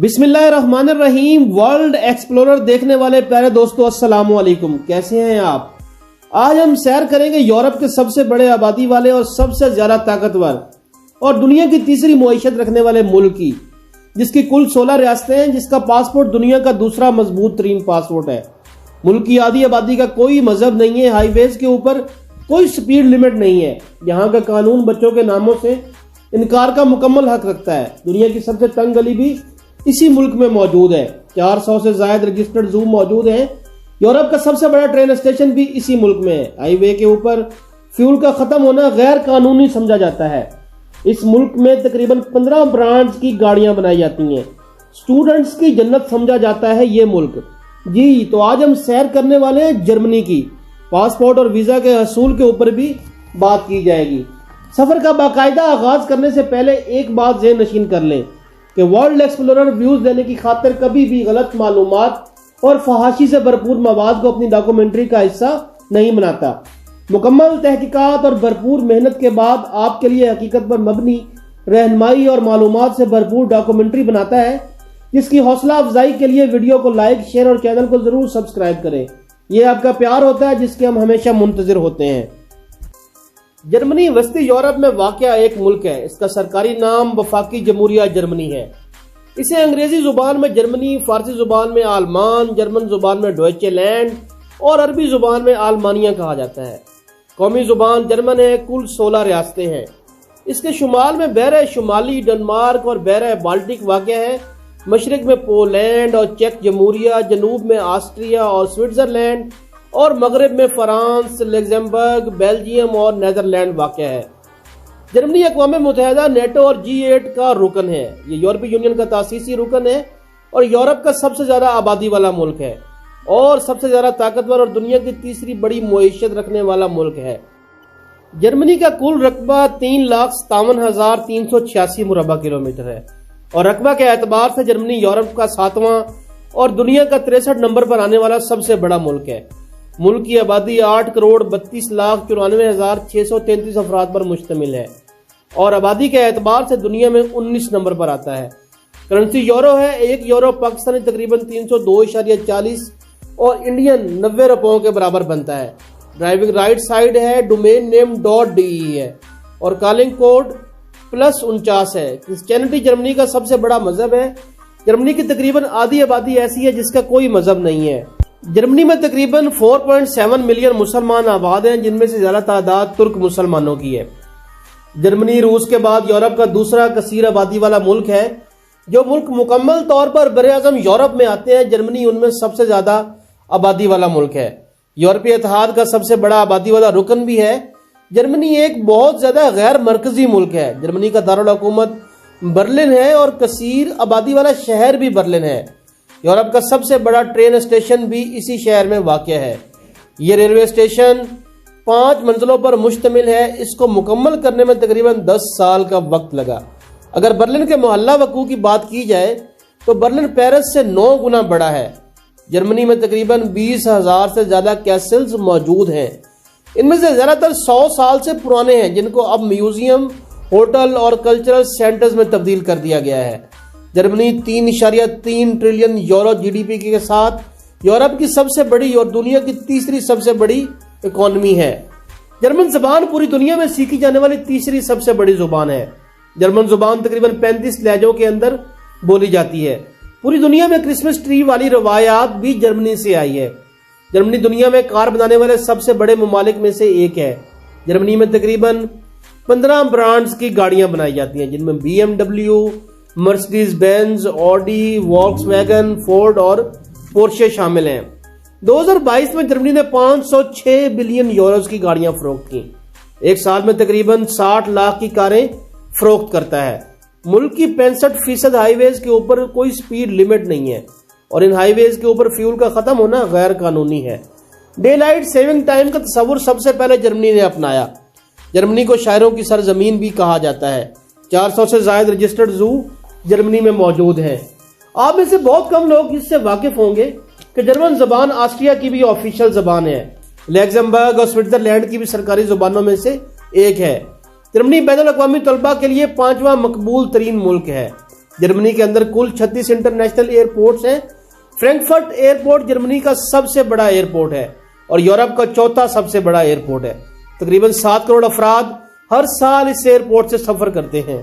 بسم اللہ الرحمن الرحیم۔ ورلڈ ایکسپلورر دیکھنے والے پیارے دوستو السلام علیکم، کیسے ہیں آپ؟ آج ہم سیر کریں گے یورپ کے سب سے بڑے آبادی والے اور سب سے زیادہ طاقتور اور دنیا کی تیسری معیشت رکھنے والے ملک کی، جس کی کل 16 ریاستیں ہیں، جس کا پاسپورٹ دنیا کا دوسرا مضبوط ترین پاسپورٹ ہے۔ ملک کی آدھی آبادی کا کوئی مذہب نہیں ہے، ہائی ویز کے اوپر کوئی سپیڈ لمٹ نہیں ہے، یہاں کا قانون بچوں کے ناموں سے انکار کا مکمل حق رکھتا ہے۔ دنیا کی سب سے تنگ گلی بھی اسی ملک میں موجود ہے، 400 سے زائد رجسٹرڈ زو موجود ہیں۔ یورپ کا سب سے بڑا ٹرین اسٹیشن بھی اسی ملک میں ہے۔ ہائی وے کے اوپر فیول کا ختم ہونا غیر قانونی سمجھا جاتا ہے۔ اس ملک میں تقریباً 15 برانڈز کی گاڑیاں بنائی جاتی ہیں۔ سٹوڈنٹس کی جنت سمجھا جاتا ہے یہ ملک۔ جی تو آج ہم سیر کرنے والے ہیں جرمنی کی۔ پاسپورٹ اور ویزا کے حصول کے اوپر بھی بات کی جائے گی۔ سفر کا باقاعدہ آغاز کرنے سے پہلے ایک بات ذہن نشین کر لیں کہ ورلڈ ایکسپلورر ویوز دینے کی خاطر کبھی بھی غلط معلومات اور فحاشی سے بھرپور مواد کو اپنی ڈاکومنٹری کا حصہ نہیں بناتا۔ مکمل تحقیقات اور بھرپور محنت کے بعد آپ کے لیے حقیقت پر مبنی رہنمائی اور معلومات سے بھرپور ڈاکومنٹری بناتا ہے، جس کی حوصلہ افزائی کے لیے ویڈیو کو لائک، شیئر اور چینل کو ضرور سبسکرائب کریں۔ یہ آپ کا پیار ہوتا ہے جس کے ہم ہمیشہ منتظر ہوتے ہیں۔ جرمنی وسطی یورپ میں واقع ایک ملک ہے۔ اس کا سرکاری نام وفاقی جمہوریہ جرمنی ہے۔ اسے انگریزی زبان میں جرمنی، فارسی زبان میں آلمان، جرمن زبان میں ڈوئچے لینڈ اور عربی زبان میں آلمانیہ کہا جاتا ہے۔ قومی زبان جرمن ہے۔ کل 16 ریاستیں ہیں۔ اس کے شمال میں بحر شمالی ڈنمارک اور بحر بالٹک واقع ہے۔ مشرق میں پولینڈ اور چیک جمہوریہ، جنوب میں آسٹریا اور سوئٹزرلینڈ اور مغرب میں فرانس، لگزمبرگ، بیلجیم اور نیدرلینڈ واقع ہے۔ جرمنی اقوام متحدہ، نیٹو اور G8 کا رکن ہے۔ یہ یورپی یونین کا تاسیسی رکن ہے اور یورپ کا سب سے زیادہ آبادی والا ملک ہے اور سب سے زیادہ طاقتور اور دنیا کی تیسری بڑی معیشت رکھنے والا ملک ہے۔ جرمنی کا کل رقبہ 3,57,386 مربع کلومیٹر ہے اور رقبہ کے اعتبار سے جرمنی یورپ کا 7واں اور دنیا کا 63 نمبر پر آنے والا سب سے بڑا ملک ہے۔ ملک کی آبادی 8,32,94,633 افراد پر مشتمل ہے اور آبادی کے اعتبار سے دنیا میں 19 نمبر پر آتا ہے۔ کرنسی یورو ہے۔ 1 یورو پاکستانی تقریباً 302.40 اور انڈین 90 روپوں کے برابر بنتا ہے۔ ڈرائیونگ رائٹ سائڈ ہے۔ ڈومین نیم .de ہے اور کالنگ کوڈ +49 ہے۔ کرسچینٹی جرمنی کا سب سے بڑا مذہب ہے۔ جرمنی کی تقریباً آدھی آبادی ایسی ہے جس کا کوئی مذہب نہیں ہے۔ جرمنی میں تقریباً 4.7 ملین مسلمان آباد ہیں، جن میں سے زیادہ تعداد ترک مسلمانوں کی ہے۔ جرمنی روس کے بعد یورپ کا دوسرا کثیر آبادی والا ملک ہے۔ جو ملک مکمل طور پر براعظم یورپ میں آتے ہیں، جرمنی ان میں سب سے زیادہ آبادی والا ملک ہے۔ یورپی اتحاد کا سب سے بڑا آبادی والا رکن بھی ہے۔ جرمنی ایک بہت زیادہ غیر مرکزی ملک ہے۔ جرمنی کا دارالحکومت برلن ہے اور کثیر آبادی والا شہر بھی برلن ہے۔ یورپ کا سب سے بڑا ٹرین اسٹیشن بھی اسی شہر میں واقع ہے۔ یہ ریلوے اسٹیشن 5 منزلوں پر مشتمل ہے۔ اس کو مکمل کرنے میں تقریباً 10 سال کا وقت لگا۔ اگر برلن کے محلہ وقوع کی بات کی جائے تو برلن پیرس سے 9 گنا بڑا ہے۔ جرمنی میں تقریباً 20,000 سے زیادہ کیسلز موجود ہیں۔ ان میں سے زیادہ تر 100 سال سے پرانے ہیں، جن کو اب میوزیم، ہوٹل اور کلچرل سینٹرز میں تبدیل کر دیا گیا ہے۔ جرمنی 3.3 ٹریلین یورو GDP کے ساتھ یورپ کی سب سے بڑی اور دنیا کی تیسری سب سے بڑی اکانومی ہے۔ جرمن زبان پوری دنیا میں سیکھی جانے والی تیسری سب سے بڑی زبان ہے۔ جرمن زبان تقریباً 35 لہجوں کے اندر بولی جاتی ہے۔ پوری دنیا میں کرسمس ٹری والی روایات بھی جرمنی سے آئی ہے۔ جرمنی دنیا میں کار بنانے والے سب سے بڑے ممالک میں سے ایک ہے۔ جرمنی میں تقریباً 15 برانڈز کی گاڑیاں بنائی جاتی ہیں، جن میں BMW، Mercedes Benz, Audi, Volkswagen, Ford اور پورشے شامل ہیں۔ 2022 میں جرمنی نے 506 بلین یوروز کی گاڑیاں فروخت کی۔ ایک سال میں تقریباً 60 لاکھ کی کاریں فروخت کرتا ہے۔ ملک کی 65% ہائی ویز کے اوپر کوئی سپیڈ لمٹ نہیں ہے اور ان ہائی ویز کے اوپر فیول کا ختم ہونا غیر قانونی ہے۔ ڈے لائٹ سیونگ ٹائم کا تصور سب سے پہلے جرمنی نے اپنایا۔ جرمنی کو شاعروں کی سرزمین بھی کہا جاتا ہے۔ 400 سے زائد رجسٹرڈ زو جرمنی میں موجود ہے۔ آپ میں سے بہت کم لوگ اس سے واقف ہوں گے کہ جرمن زبان آسٹریا کی بھی آفیشل زبان ہے۔ لگزمبرگ اور سوئٹزرلینڈ کی بھی سرکاری زبانوں میں سے ایک ہے۔ جرمنی بین الاقوامی طلباء کے لیے 5واں مقبول ترین ملک ہے۔ जर्मनी के अंदर कुल 36 इंटरनेशनल एयरपोर्ट्स हैं। फ्रैंकफर्ट एयरपोर्ट जर्मनी का सबसे बड़ा एयरपोर्ट है और यूरोप का चौथा सबसे बड़ा एयरपोर्ट है। तकरीबन 7 करोड़ अफराद हर साल इस एयरपोर्ट से सफर करते हैं।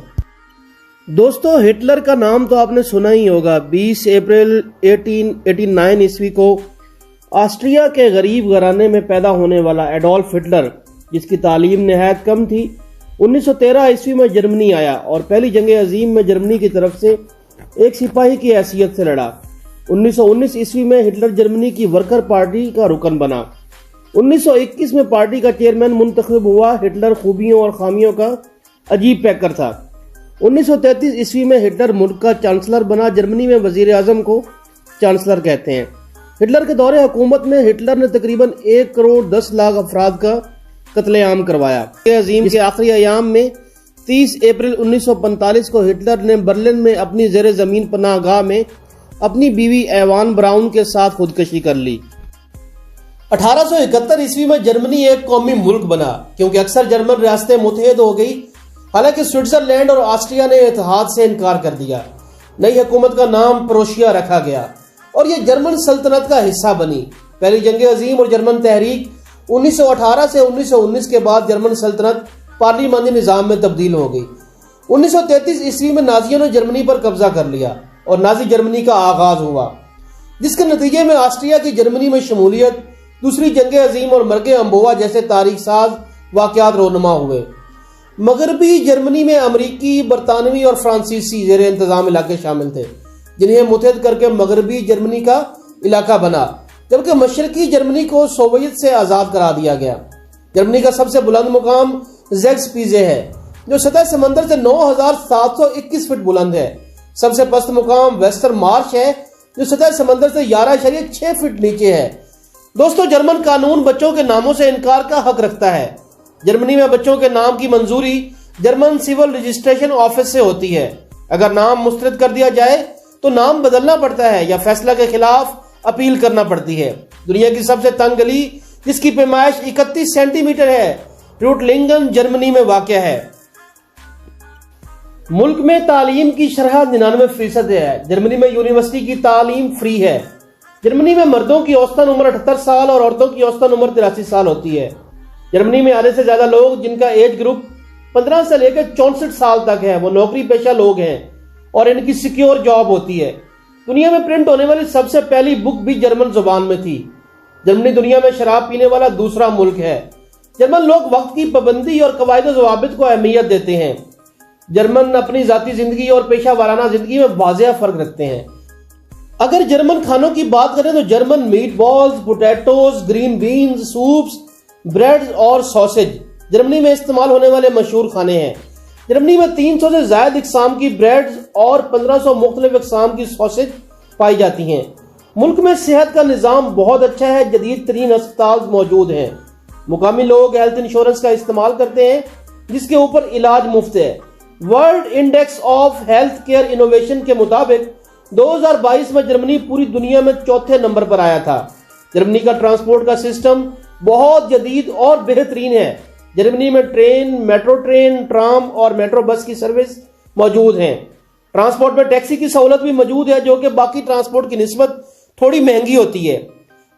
दोस्तों, हिटलर का नाम तो आपने सुना ही होगा। 20 अप्रैल 1889 ईस्वी को ऑस्ट्रिया के गरीब घराने में पैदा होने वाला एडोल्फ हिटलर, जिसकी तालीम निहायत कम थी, 1913 ईस्वी में जर्मनी आया और पहली जंग अजीम में जर्मनी की तरफ से एक सिपाही की हैसियत से लड़ा। 1919 ईस्वी में हिटलर जर्मनी की वर्कर पार्टी का रुकन बना। 1921 में पार्टी का चेयरमैन मुंतखब हुआ। हिटलर खूबियों और खामियों का अजीब पैकर था। 1933 ईस्वी में हिटलर मुल्क का चांसलर बना। जर्मनी में वजीर आजम को चांसलर कहते हैं। हिटलर के दौरे हुकूमत में हिटलर ने तकरीबन 1 करोड़ 10 लाख अफराद का कत्लेआम करवाया। अजीम के आखिरी अयाम में 30 अप्रैल 1945 को हिटलर ने बर्लिन में अपनी जेर जमीन पनाहगाह में अपनी बीवी एवान ब्राउन के साथ खुदकशी कर ली। 1871 ईस्वी में जर्मनी एक कौमी मुल्क बना, क्योंकि अक्सर जर्मन रियासतें मुत्तहिद हो गई। हालांकि स्विट्जरलैंड और ऑस्ट्रिया ने इत्तेहाद से इनकार कर दिया। नई हुकूमत का नाम प्रोशिया रखा गया और यह जर्मन सल्तनत का हिस्सा बनी। पहली जंग अजीम और जर्मन तहरीक 1918 से 1919 के बाद जर्मन सल्तनत पार्लिमानी निज़ाम में तब्दील हो गई। 1933 ईस्वी में नाजियों ने जर्मनी पर कब्जा कर लिया और नाजी जर्मनी का आगाज हुआ, जिसके नतीजे में ऑस्ट्रिया की जर्मनी में शमूलियत, दूसरी जंग अजीम और मर्गे अम्बोवा जैसे तारीख साज वाक़यात रोनुमा हुए। मगरबी जर्मनी में अमरीकी, बरतानवी और फ्रांसीसी ज़ेर इंतज़ाम इलाके शामिल थे, जिन्हें मुत्तहिद करके मगरबी जर्मनी का इलाका बना, जबकि मशरकी जर्मनी को सोवियत से आज़ाद करा दिया गया। जर्मनी का सबसे बुलंद मुकाम ज़ेग्सपीज़े है, जो सतह समंदर से 9721 फीट बुलंद है। सबसे पस्त मुकाम वेस्टर मार्श है, जो सतह समंदर से 11.6 फीट नीचे है। दोस्तों, जर्मन कानून बच्चों के नामों से इनकार का हक रखता है। जर्मनी में बच्चों के नाम की मंजूरी जर्मन सिविल रजिस्ट्रेशन ऑफिस से होती है। अगर नाम मुस्तरद कर दिया जाए तो नाम बदलना पड़ता है या फैसला के खिलाफ अपील करना पड़ती है। दुनिया की सबसे तंग गली, जिसकी पैमाइश 31 सेंटीमीटर है, रूटलिंगन जर्मनी में वाक़या है। मुल्क में तालीम की शरह 99% है। जर्मनी में यूनिवर्सिटी की तालीम फ्री है। जर्मनी में मर्दों की औसतन उम्र 78 साल और औरतों की औसतन उम्र 83 साल होती है। जर्मनी में आधे से ज्यादा लोग, जिनका एज ग्रुप 15 से लेकर 64 साल तक है, वो नौकरी पेशा लोग हैं और इनकी सिक्योर जॉब होती है। दुनिया में प्रिंट होने वाली सबसे पहली बुक भी जर्मन जुबान में थी। जर्मनी दुनिया में शराब पीने वाला दूसरा मुल्क है। जर्मन लोग वक्त की पाबंदी और कवायद ज़वाबित को अहमियत देते हैं। जर्मन अपनी जाती जिंदगी और पेशा वाराना जिंदगी में वाज़ेह फर्क रखते हैं। अगर जर्मन खानों की बात करें तो German meat balls, potatoes, green beans, soups, bread और सॉसेज जर्मनी में इस्तेमाल होने वाले मशहूर खाने हैं। जर्मनी में 300 से ज्यादा इकसाम की ब्रेड और 1500 मुख्तलिफ इकसाम की सॉसेज पाई जाती हैं। मुल्क में सेहत का निज़ाम बहुत अच्छा है। जदीद तरीन अस्पताल मौजूद हैं। मुकामी लोग हेल्थ इंश्योरेंस का इस्तेमाल करते हैं, जिसके ऊपर इलाज मुफ्त है। World index of health care innovation के मुताबिक 2022 में जर्मनी पूरी दुनिया में चौथे नंबर पर आया था। जर्मनी का ट्रांसपोर्ट का सिस्टम बहुत जदीद और बेहतरीन है। जर्मनी में ट्रेन, मेट्रो ट्रेन, ट्राम और मेट्रो बस की सर्विस मौजूद हैं। ट्रांसपोर्ट में टैक्सी की सहूलत भी मौजूद है, जो कि बाकी ट्रांसपोर्ट की निस्बत थोड़ी महंगी होती है।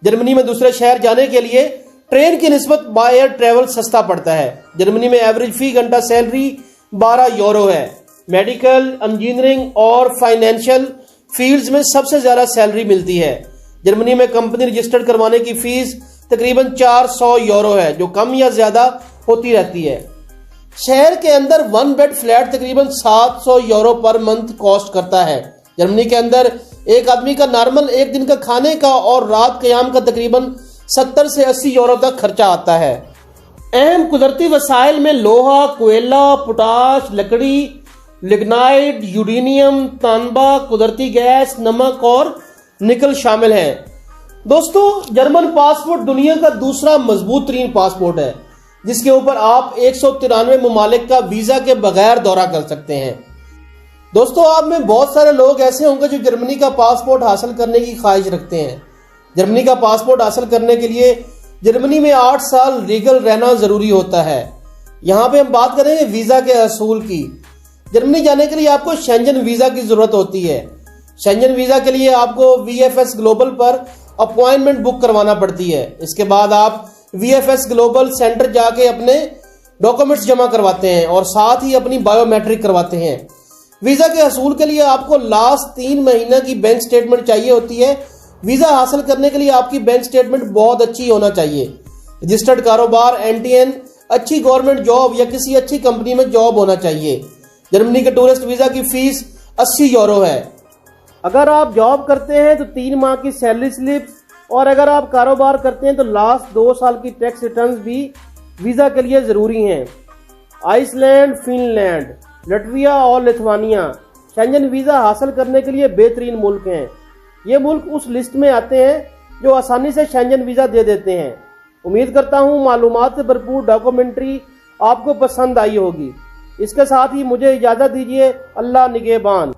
जर्मनी में दूसरे शहर जाने के लिए ट्रेन की निस्बत बाय एयर ट्रेवल सस्ता पड़ता है। जर्मनी में एवरेज फी घंटा सैलरी 12 यूरो है। मेडिकल, इंजीनियरिंग और फाइनेंशियल फील्ड्स में सबसे ज्यादा सैलरी मिलती है। जर्मनी में कंपनी रजिस्टर्ड करवाने की फीस तकरीबन 400 यूरो है, जो कम या ज्यादा होती रहती है। शहर के अंदर 1 बेड फ्लैट तकरीबन 700 यूरो पर मंथ कॉस्ट करता है। जर्मनी के अंदर एक आदमी का नॉर्मल एक दिन का खाने का और रात क़याम का तकरीबन 70 से 80 यूरो तक खर्चा आता है। अहम कुदरती वसाइल में लोहा, कोयला, पोटाश, लकड़ी, लिग्नाइट, यूरेनियम, तांबा, कुदरती गैस, नमक और निकल शामिल हैं। दोस्तों, जर्मन पासपोर्ट दुनिया का दूसरा मजबूत तरीन पासपोर्ट है, जिसके ऊपर आप 193 ममालिक का वीजा के बगैर दौरा कर सकते हैं। दोस्तों, आप में बहुत सारे लोग ऐसे होंगे जो जर्मनी का पासपोर्ट हासिल करने की ख्वाहिश रखते हैं। जर्मनी का पासपोर्ट हासिल करने के लिए जर्मनी में 8 साल लीगल रहना जरूरी होता है। यहाँ पे हम बात करेंगे वीजा के असूल की। जर्मनी जाने के लिए आपको शेंजन वीजा की जरूरत होती है। शेंजन वीजा के लिए आपको VFS ग्लोबल पर अपॉइंटमेंट बुक करवाना पड़ती है। इसके बाद आप VFS ग्लोबल सेंटर जाके अपने डॉक्यूमेंट्स जमा करवाते हैं और साथ ही अपनी बायोमेट्रिक करवाते हैं। वीजा के हसूल के लिए आपको लास्ट 3 महीने की बैंक स्टेटमेंट चाहिए होती है। वीजा हासिल करने के लिए आपकी बैंक स्टेटमेंट बहुत अच्छी होना चाहिए। रजिस्टर्ड कारोबार, NTN, अच्छी गवर्नमेंट जॉब या किसी अच्छी कंपनी में जॉब होना चाहिए। जर्मनी के टूरिस्ट वीजा की फीस 80 यूरो है। अगर आप जॉब करते हैं तो 3 माह की सैलरी स्लिप्स, और अगर आप कारोबार करते हैं तो लास्ट 2 साल की टैक्स रिटर्न्स भी वीजा के लिए जरूरी हैं। आइसलैंड, फिनलैंड, लटविया और लिथुआनिया शेंजन वीजा हासिल करने के लिए बेहतरीन मुल्क हैं। ये मुल्क उस लिस्ट में आते हैं जो आसानी से शेंजन वीजा दे देते हैं। उम्मीद करता हूँ मालूमात से भरपूर डॉक्यूमेंट्री आपको पसंद आई होगी। इसके साथ ही मुझे इजाजत दीजिए। अल्लाह निगहबान।